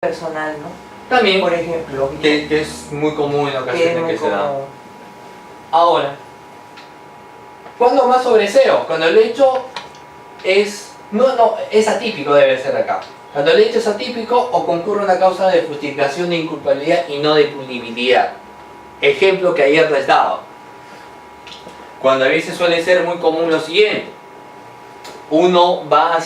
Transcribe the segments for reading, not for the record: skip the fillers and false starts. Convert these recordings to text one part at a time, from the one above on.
personal, ¿no? También, Por ejemplo, que es muy común en ocasiones que se da. como Ahora, ¿cuándo más sobreseo? Cuando el hecho es... No, es atípico debe ser acá. Cuando el hecho es atípico o concurre una causa de justificación de inculpabilidad y no de punibilidad. Ejemplo que ayer les daba. Cuando a veces suele ser muy común lo siguiente. Uno va...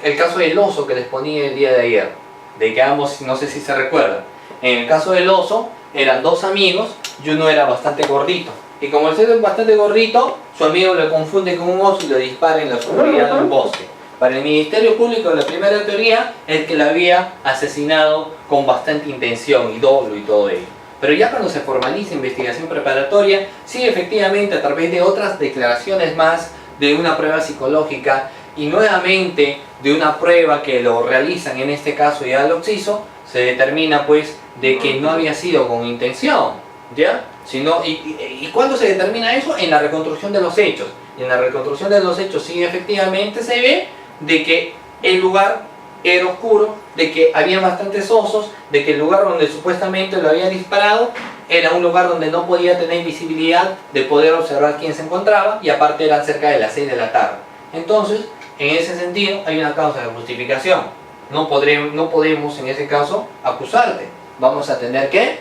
El caso del oso que les ponía el día de ayer. De que ambos, no sé si se recuerdan. En el caso del oso, eran dos amigos y uno era bastante gordito. Y como el ser es bastante gordito, su amigo lo confunde con un oso y lo dispara en la oscuridad de un bosque. Para el Ministerio Público, la primera teoría es que lo había asesinado con bastante intención y dolo y todo ello. Pero ya cuando se formaliza investigación preparatoria, sí efectivamente a través de otras declaraciones más, de una prueba psicológica y nuevamente de una prueba que lo realizan en este caso ya al occiso, se determina pues de que no había sido con intención, ¿ya? ¿Y cuándo se determina eso? En la reconstrucción de los hechos. Y en la reconstrucción de los hechos sí efectivamente se ve de que el lugar era oscuro, de que había bastantes osos, de que el lugar donde supuestamente lo había disparado era un lugar donde no podía tener visibilidad de poder observar quién se encontraba y aparte eran cerca de las 6 de la tarde. Entonces, en ese sentido hay una causa de justificación. No podemos en ese caso acusarte. Vamos a tener que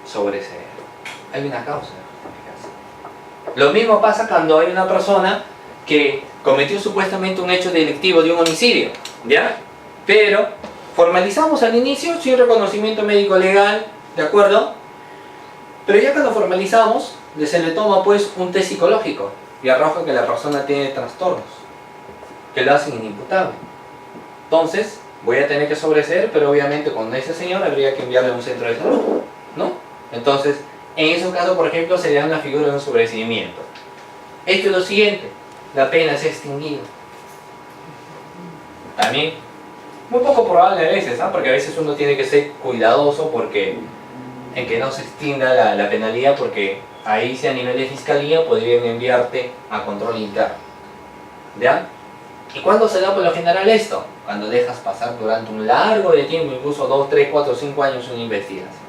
sobreseer. Hay una causa de justificación. Lo mismo pasa cuando hay una persona que cometió supuestamente un hecho delictivo de un homicidio, ¿ya? Pero formalizamos al inicio sin reconocimiento médico legal, ¿de acuerdo? Pero ya cuando formalizamos, se le toma pues un test psicológico y arroja que la persona tiene trastornos que lo hacen inimputable. Entonces, voy a tener que sobreseer, pero obviamente con ese señor habría que enviarle a un centro de salud, ¿no? Entonces, en ese caso, por ejemplo, sería una figura de un sobreseimiento. Hecho lo siguiente, la pena se ha extinguido. También, muy poco probable a veces, ¿no? Porque a veces uno tiene que ser cuidadoso en que no se extinga la penalidad, porque ahí si a nivel de fiscalía podrían enviarte a control interno, ¿ya? ¿Y cuándo se da por lo general esto? Cuando dejas pasar durante un largo de tiempo, incluso 2, 3, 4, 5 años una investigación.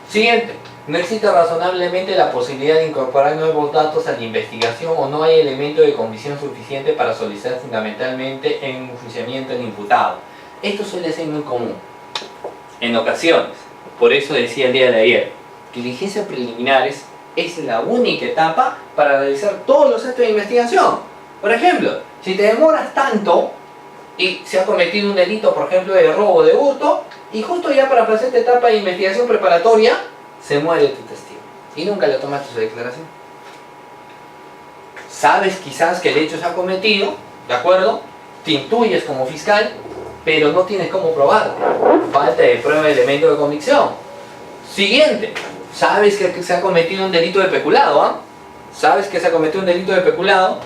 Siguiente, no existe razonablemente la posibilidad de incorporar nuevos datos a la investigación o no hay elemento de convicción suficiente para solicitar fundamentalmente en enjuiciamiento del imputado. Esto suele ser muy común en ocasiones. Por eso decía el día de ayer, que diligencias preliminares es la única etapa para realizar todos los actos de investigación. Por ejemplo, si te demoras tanto y se ha cometido un delito, por ejemplo, de robo o de hurto, y justo ya para pasar esta etapa de investigación preparatoria, se muere tu testigo y nunca le tomaste su declaración. Sabes quizás que el hecho se ha cometido, ¿de acuerdo? Te intuyes como fiscal, pero no tienes cómo probarlo. Falta de prueba de elemento de convicción. Siguiente, sabes que se ha cometido un delito de peculado, ¿ah? Sabes que se ha cometido un delito de peculado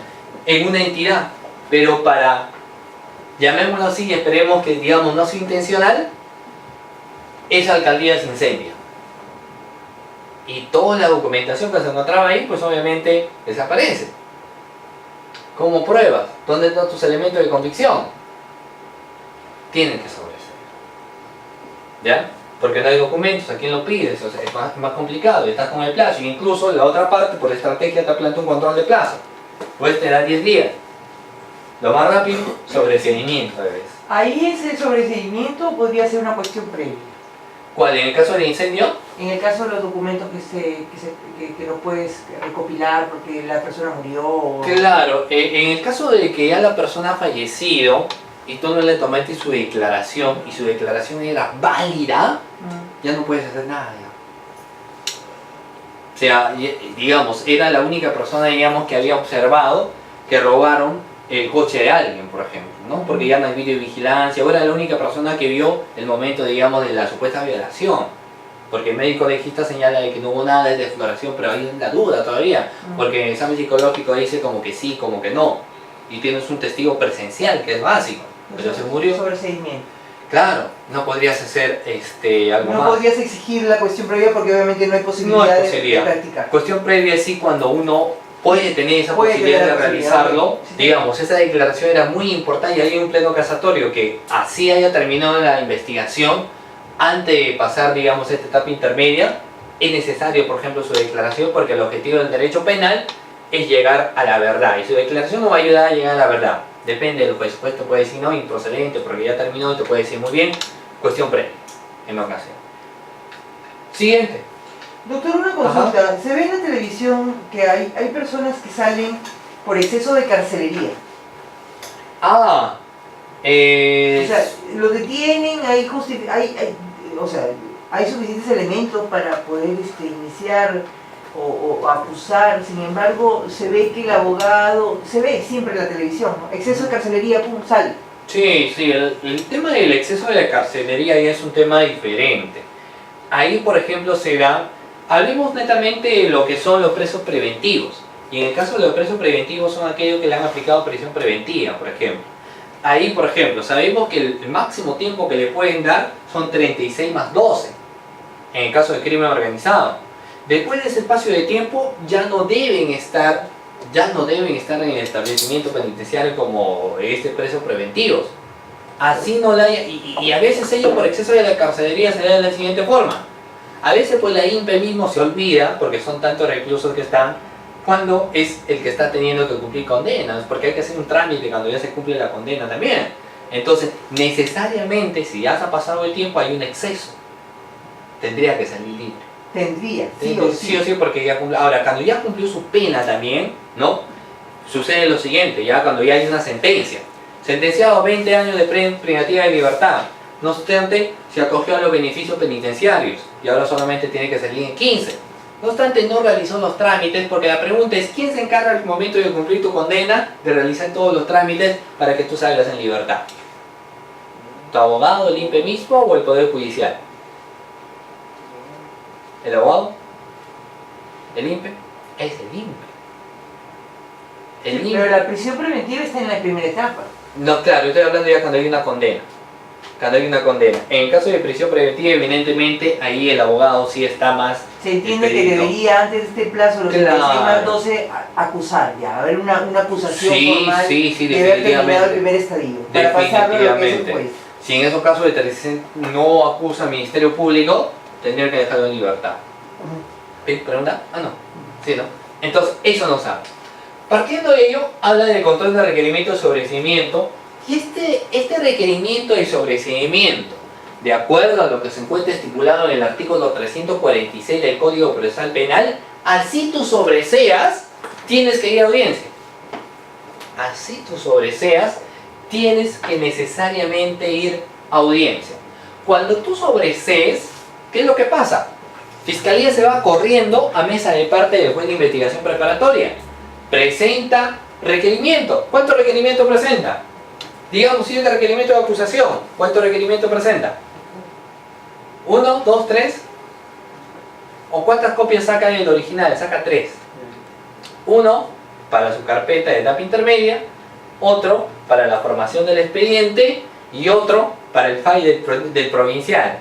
en una entidad, pero para, llamémoslo así y esperemos que digamos no sea intencional, esa alcaldía se incendia. Y toda la documentación que se encontraba ahí, pues obviamente desaparece. Como pruebas, ¿dónde están tus elementos de convicción? Tienen que sobreseer. ¿Ya? Porque no hay documentos, ¿a quién lo pides? O sea, es más complicado, estás con el plazo. E incluso la otra parte, por estrategia, te plantea un control de plazo. Pues te da 10 días. Lo más rápido, sobreseimiento a veces. ahí ese sobreseimiento podría ser una cuestión previa. ¿Cuál? ¿En el caso del incendio? En el caso de los documentos que no puedes recopilar porque la persona murió o... Claro, en el caso de que ya la persona ha fallecido y tú no le tomaste su declaración y su declaración era válida, ya no puedes hacer nada. Ya. O sea, digamos, era la única persona, digamos, que había observado que robaron el coche de alguien, por ejemplo, ¿no? Porque ya no hay videovigilancia, ahora era la única persona que vio el momento, digamos, de la supuesta violación. Porque el médico legista señala de que no hubo nada de exploración, pero hay la duda todavía, porque el examen psicológico dice como que sí, como que no. Y tienes un testigo presencial, que es básico, pero se murió. Sobreseimiento. Claro, no podrías hacer algo más. No podrías exigir la cuestión previa porque obviamente no hay posibilidad, de practicar. Cuestión previa sí cuando uno puede tener esa Puede posibilidad tener de la posibilidad, realizarlo. ok. Sí, sí. Digamos, esa declaración era muy importante y hay un pleno casatorio que así haya terminado la investigación, antes de pasar, digamos, esta etapa intermedia, es necesario, por ejemplo, su declaración, porque el objetivo del derecho penal es llegar a la verdad, y su declaración no va a ayudar a llegar a la verdad. Depende del juez, te puede decir no, improcedente, porque ya terminó, te puede decir muy bien, cuestión previa, en la ocasión. Siguiente. Doctor, una consulta. Se ve en la televisión que hay personas que salen por exceso de carcelería. Ah, O sea, lo detienen, o sea, hay suficientes elementos para poder iniciar o acusar. Sin embargo, se ve que el abogado, se ve siempre en la televisión, ¿no? Exceso de carcelería, pum, sale. sí, el tema del exceso de la carcelería ya es un tema diferente. Ahí, por ejemplo, se da, hablemos netamente de lo que son los presos preventivos. Y en el caso de los presos preventivos son aquellos que le han aplicado prisión preventiva, por ejemplo. Ahí, por ejemplo, sabemos que el máximo tiempo que le pueden dar son 36 más 12, en el caso de crimen organizado. Después de ese espacio de tiempo ya no deben estar en el establecimiento penitenciario como presos preventivos. Así no la hay, y a veces ellos por exceso de la carcelería se da de la siguiente forma. A veces pues la INPE mismo se olvida, porque son tantos reclusos que están, cuando es el que está teniendo que cumplir condenas, porque hay que hacer un trámite cuando ya se cumple la condena también. Entonces, necesariamente, si ya se ha pasado el tiempo, hay un exceso. Tendría que salir libre. Tendría, Sí o sí, porque ya cumplió. Ahora, cuando ya cumplió su pena también, ¿no? Sucede lo siguiente, ya cuando ya hay una sentencia. Sentenciado a 20 años de privativa de libertad. No obstante, se acogió a los beneficios penitenciarios y ahora solamente tiene que salir en 15. No obstante, no realizó los trámites, porque la pregunta es: ¿quién se encarga al momento de cumplir tu condena de realizar todos los trámites para que tú salgas en libertad? ¿Tu abogado, el INPE mismo o el Poder Judicial? ¿El abogado? ¿El INPE? Es el INPE. Pero la prisión preventiva está en la primera etapa. No, claro, estoy hablando ya cuando hay una condena. Cuando hay una condena. En el caso de prisión preventiva, evidentemente, ahí el abogado sí está más. Se entiende que expedito. debería, antes de este plazo, los Claro. 36 más 12, acusar ya, haber una acusación Sí, formal sí, de haber terminado el definitivamente. primer estadio, para pasarlo a lo que es el juez. Si en esos casos de 36 no acusa al Ministerio Público, tendría que dejarlo en libertad. ¿Sí? ¿Pregunta? Ah, no. Sí, ¿no? Entonces, eso no sabe. Partiendo de ello, habla del control de requerimiento de sobreseimiento. Y este requerimiento de sobreseimiento, de acuerdo a lo que se encuentra estipulado en el artículo 346 del Código Procesal Penal, así tú sobreseas, tienes que ir a audiencia. Así tú sobreseas, tienes que necesariamente ir a audiencia. Cuando tú sobresees, ¿qué es lo que pasa? Fiscalía se va corriendo a mesa de parte del juez de investigación preparatoria. Presenta requerimiento. ¿Cuántos requerimientos presenta? Digamos, si es de requerimiento de acusación, ¿cuántos requerimientos presenta? ¿1, 2, 3? ¿O cuántas copias saca del original? Saca 3. Uno para su carpeta de etapa intermedia, otro para la formación del expediente y otro para el file del provincial.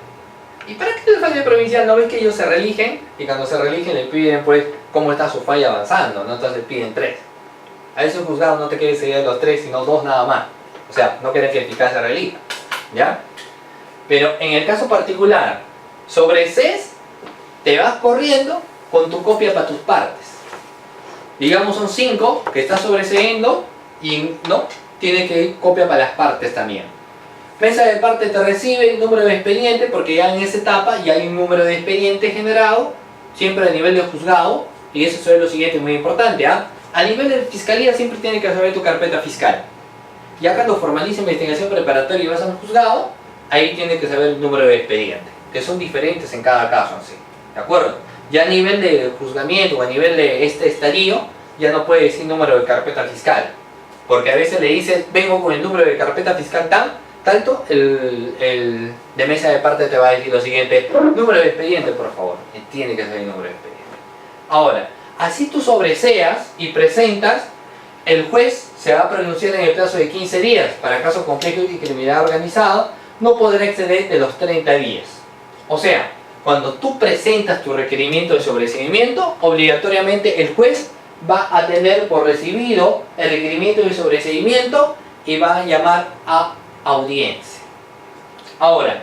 ¿Y para qué el file del provincial? ¿No ves que ellos se reeligen? Y cuando se reeligen le piden pues cómo está su file avanzando, ¿no? Entonces le piden 3. A veces un juzgado no te quiere seguir de los 3, sino 2 nada más. O sea, no quiere que el fiscal se reelija, ¿ya? Pero en el caso particular, sobresees, te vas corriendo con tu copia para tus partes. Digamos son 5 que estás sobreseendo y no, tiene que ir copia para las partes también. Mesa de parte te recibe el número de expediente, porque ya en esa etapa ya hay un número de expediente generado, siempre a nivel de juzgado, y eso es lo siguiente, muy importante, ¿ah? A nivel de fiscalía siempre tiene que saber tu carpeta fiscal. Ya cuando formaliza investigación preparatoria y vas al juzgado, ahí tiene que saber el número de expediente, que son diferentes en cada caso en sí, ¿de acuerdo? Ya a nivel de juzgamiento o a nivel de este estadio, ya no puede decir número de carpeta fiscal, porque a veces le dices, vengo con el número de carpeta fiscal tanto, el de mesa de parte te va a decir lo siguiente: número de expediente, por favor, y tiene que ser el número de expediente. Ahora, así tú sobreseas y presentas, el juez se va a pronunciar en el plazo de 15 días. Para casos complejos y criminalidad organizada, no podrá exceder de los 30 días. O sea, cuando tú presentas tu requerimiento de sobreseimiento, obligatoriamente el juez va a tener por recibido el requerimiento de sobreseimiento y va a llamar a audiencia. Ahora,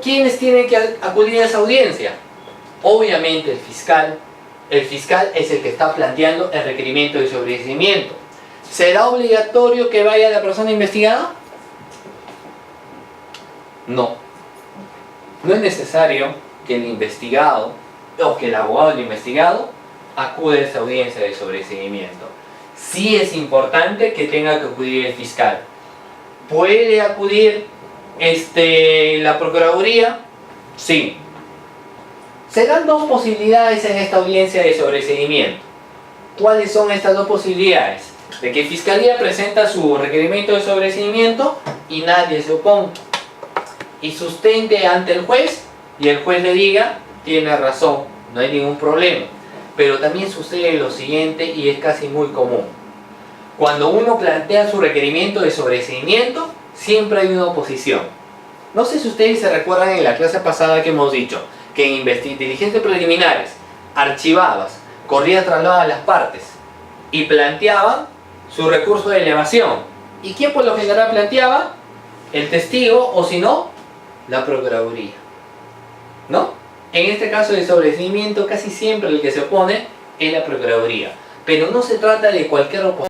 ¿quiénes tienen que acudir a esa audiencia? Obviamente el fiscal. El fiscal es el que está planteando el requerimiento de sobreseimiento. ¿Será obligatorio que vaya la persona investigada? No. No es necesario que el investigado o que el abogado del investigado acude a esa audiencia de sobreseimiento. Sí es importante que tenga que acudir el fiscal. ¿Puede acudir la Procuraduría? Sí. Se dan dos posibilidades en esta audiencia de sobreseimiento. ¿Cuáles son estas dos posibilidades? De que Fiscalía presenta su requerimiento de sobreseimiento y nadie se oponga. Y sustente ante el juez y el juez le diga, tiene razón, no hay ningún problema. Pero también sucede lo siguiente y es casi muy común. Cuando uno plantea su requerimiento de sobreseimiento, siempre hay una oposición. No sé si ustedes se recuerdan en la clase pasada que hemos dicho que en diligencias preliminares, archivadas, corría traslado a las partes y planteaban su recurso de elevación. ¿Y quién por lo general planteaba? El testigo o si no, la Procuraduría. ¿No? En este caso de sobreseimiento casi siempre el que se opone es la Procuraduría. Pero no se trata de cualquier oposición.